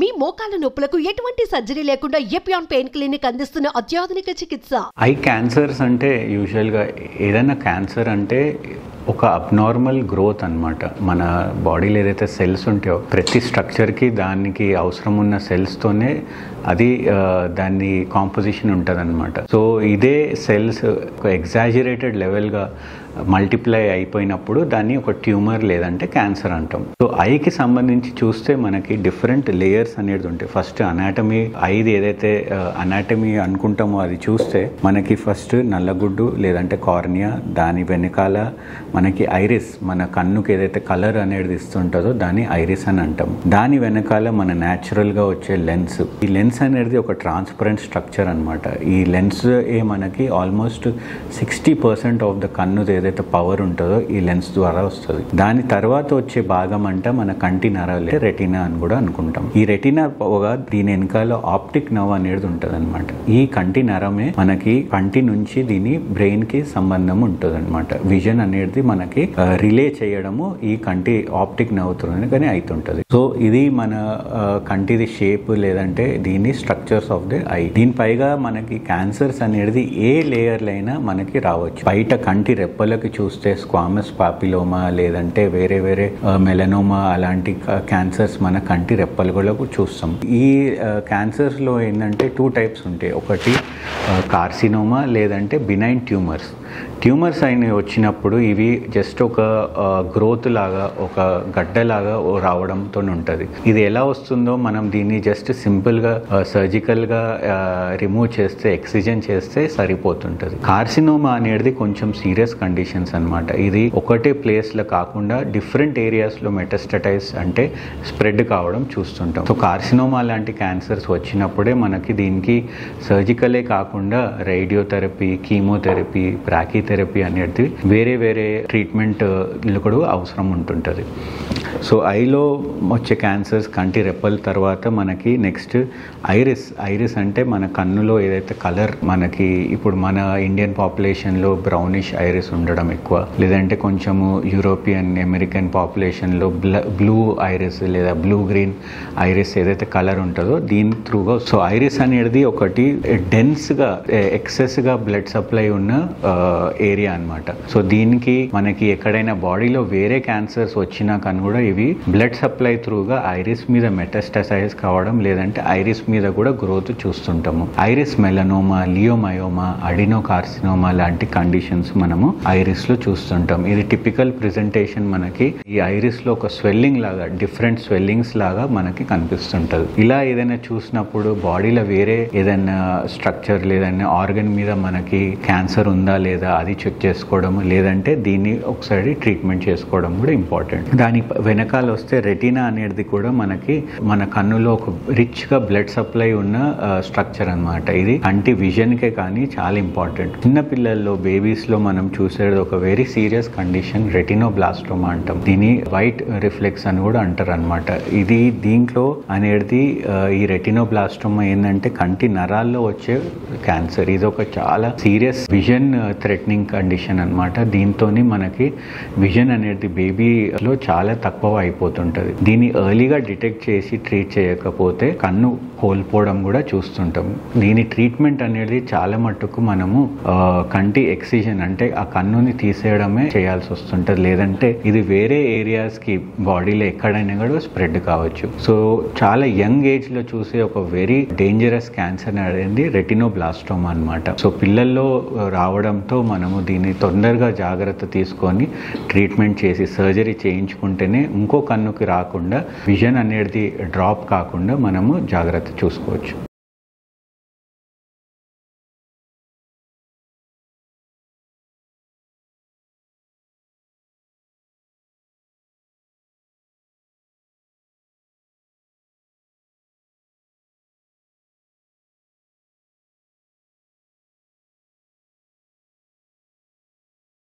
మీ మోకాల నొప్పులకు ఎటువంటి సర్జరీ లేకుండా ఎపియాన్ పెయిన్ క్లినిక్ అందిస్తున్న అత్యాధునిక చికిత్స. ఐ క్యాన్సర్స్ అంటే యూజువల్గా ఏదైనా క్యాన్సర్ అంటే ఒక అబ్నార్మల్ గ్రోత్ అన్నమాట. మన బాడీలో ఏదైతే సెల్స్ ఉంటాయో ప్రతి స్ట్రక్చర్కి దానికి అవసరం ఉన్న సెల్స్తోనే అది దాన్ని కాంపోజిషన్ ఉంటుంది అనమాట. సో ఇదే సెల్స్ ఒక ఎగ్జాజరేటెడ్ లెవెల్గా మల్టిప్లై అయిపోయినప్పుడు దాన్ని ఒక ట్యూమర్ లేదంటే క్యాన్సర్ అంటాం. సో ఐకి సంబంధించి చూస్తే మనకి డిఫరెంట్ లేయర్స్ అనేది ఉంటాయి. ఫస్ట్ అనాటమీ, ఐది ఏదైతే అనాటమీ అనుకుంటామో అది చూస్తే మనకి ఫస్ట్ నల్లగుడ్డు లేదంటే కార్నియా, దాని వెనకాల మనకి ఐరిస్, మన కన్నుకి ఏదైతే కలర్ అనేది ఇస్తుంటుందో దాన్ని ఐరిస్ అని అంటాం. దాని వెనకాల మన న్యాచురల్గా వచ్చే లెన్స్. ఈ లెన్స్ అనేది ఒక ట్రాన్స్పరెంట్ స్ట్రక్చర్ అనమాట. ఈ లెన్స్ మనకి ఆల్మోస్ట్ 60% ఆఫ్ ద కన్ను ఏదైతే పవర్ ఉంటుందో ఈ లెన్స్ ద్వారా వస్తుంది. దాని తర్వాత వచ్చే భాగం అంటే మన కంటి నరాలే రెటీనా అని కూడా అనుకుంటాం. ఈ రెటీనా పోగా దీని వెనకాల ఆప్టిక్ నర్వ్ అనేది ఉంటుంది అనమాట. ఈ కంటి నరమే మనకి కంటి నుంచి దీని బ్రెయిన్ కి సంబంధం ఉంటుంది అనమాట. విజన్ అనేది మనకి రిలే చేయడము ఈ కంటి ఆప్టిక్ నర్వ్ కానీ అవుతుంటది. సో ఇది మన కంటిది షేప్ లేదంటే దీని స్ట్రక్చర్స్ ఆఫ్ ది ఐ. దీని పైగా మనకి క్యాన్సర్స్ అనేది ఏ లేయర్లైనా మనకి రావచ్చు. బయట కంటి రెప్పలకి చూస్తే స్క్వామస్ పాపిలోమా లేదంటే వేరే వేరే మెలనోమా అలాంటి క్యాన్సర్స్ మన కంటి రెప్పలకు చూస్తాం. ఈ క్యాన్సర్స్ లో ఏంటంటే 2 టైప్స్ ఉంటాయి. ఒకటి కార్సినోమా లేదంటే బినైన్ ట్యూమర్స్. ట్యూమర్స్ అయిన వచ్చినప్పుడు ఇవి జస్ట్ ఒక గ్రోత్ లాగా ఒక గడ్డలాగా రావడంతో ఉంటుంది. ఇది ఎలా వస్తుందో మనం దీన్ని జస్ట్ సింపుల్గా సర్జికల్గా రిమూవ్ చేస్తే, ఎక్సిజన్ చేస్తే సరిపోతుంటుంది. కార్సినోమా అనేది కొంచెం సీరియస్ కండిషన్స్ అనమాట. ఇది ఒకటే ప్లేస్లో కాకుండా డిఫరెంట్ ఏరియాస్లో మెటాస్టటైజ్ అంటే స్ప్రెడ్ కావడం చూస్తుంటాం. సో కార్సినోమా లాంటి క్యాన్సర్స్ వచ్చినప్పుడే మనకి దీనికి సర్జికలే కాకుండా రేడియోథెరపీ, కీమోథెరపీ, బ్రాకీథెరపీ అనేది వేరే వేరే ట్రీట్మెంట్ కూడా అవసరం ఉంటుంటుంది. సో ఐలో వచ్చే క్యాన్సర్స్ కంటి రెప్పల తర్వాత మనకి నెక్స్ట్ ఐరిస్. ఐరిస్ అంటే మన కన్నులో ఏదైతే కలర్ మనకి ఇప్పుడు మన ఇండియన్ పాపులేషన్లో బ్రౌనిష్ ఐరిస్ ఉండడం ఎక్కువ, లేదంటే కొంచెము యూరోపియన్ అమెరికన్ పాపులేషన్లో బ్లూ ఐరిస్ లేదా బ్లూ గ్రీన్ ఐరిస్ ఏదైతే కలర్ ఉంటుందో దీని త్రూగా. సో ఐరిస్ అనేది ఒకటి డెన్స్గా ఎక్సెస్గా బ్లడ్ సప్లై ఉన్న ఏరియా అనమాట. సో దీనికి మనకి ఎక్కడైనా బాడీలో వేరే క్యాన్సర్స్ వచ్చినా కానీ కూడా ఇవి బ్లడ్ సప్లై త్రూగా ఐరిస్ మీద మెటాస్టసైజ్ కావడం లేదంటే ఐరిస్ మీద కూడా గ్రోత్ చూస్తుంటాము. ఐరిస్ మెలనోమా, లియోమయోమా, అడినోకార్సినోమా లాంటి కండిషన్స్ మనము ఐరిస్ లో చూస్తుంటాం. ఇది టిపికల్ ప్రెజెంటేషన్. మనకి ఈ ఐరిస్ లో ఒక స్వెల్లింగ్ లాగా, డిఫరెంట్ స్వెల్లింగ్స్ లాగా మనకి కనిపిస్తుంటది. ఇలా ఏదైనా చూసినప్పుడు బాడీలో వేరే ఏదైనా స్ట్రక్చర్ లేదన్నా ఆర్గన్ మీద మనకి క్యాన్సర్ ఉందా లేదా అది చెక్ చేసుకోవడం, లేదంటే దీన్ని ఒకసారి ట్రీట్మెంట్ చేసుకోవడం కూడా ఇంపార్టెంట్. దాని వెనకాల వస్తే రెటీనా అనేది కూడా మనకి మన కన్నులో ఒక రిచ్ గా బ్లడ్ సప్లై ఉన్న స్ట్రక్చర్ అనమాట. ఇది కంటి విజన్ కే కానీ చాలా ఇంపార్టెంట్. చిన్న పిల్లల్లో, బేబీస్ లో మనం చూసేది ఒక వెరీ సీరియస్ కండిషన్ రెటినోబ్లాస్టోమా అంటాం. దీని వైట్ రిఫ్లెక్స్ అని కూడా అంటారు అనమాట. ఇది దీంట్లో అనేది ఈ రెటినోబ్లాస్టోమా ఏంటంటే కంటి నరాల్లో వచ్చే క్యాన్సర్. ఇది ఒక చాలా సీరియస్ విజన్ థ్రెటనింగ్ కండిషన్ అనమాట. దీంతో మనకి విజన్ అనేది బేబీలో చాలా తక్కువ అయిపోతుంటది. దీన్ని ఎర్లీగా డిటెక్ట్ చేసి ట్రీట్ చేయకపోతే కన్ను కోల్పోవడం కూడా చూస్తుంటాం. దీని ట్రీట్మెంట్ అనేది చాలా మట్టుకు మనము కంటి ఎక్సిజన్ అంటే ఆ కన్నుని తీసేయడమే చేయాల్సి వస్తుంటది, లేదంటే ఇది వేరే ఏరియాస్ కి బాడీలో ఎక్కడైనా కూడా స్ప్రెడ్ కావచ్చు. సో చాలా యంగ్ ఏజ్ లో చూసే ఒక వెరీ డేంజరస్ క్యాన్సర్ అనేది రెటినోబ్లాస్టోమా అనమాట. సో పిల్లల్లో రావడంతో మనము దీన్ని తొందరగా జాగ్రత్త తీసుకొని ట్రీట్మెంట్ చేసి సర్జరీ చేయించుకుంటేనే ఇంకో కన్నుకి రాకుండా, విజన్ అనేది డ్రాప్ కాకుండా మనము జాగ్రత్త చూసుకోవచ్చు.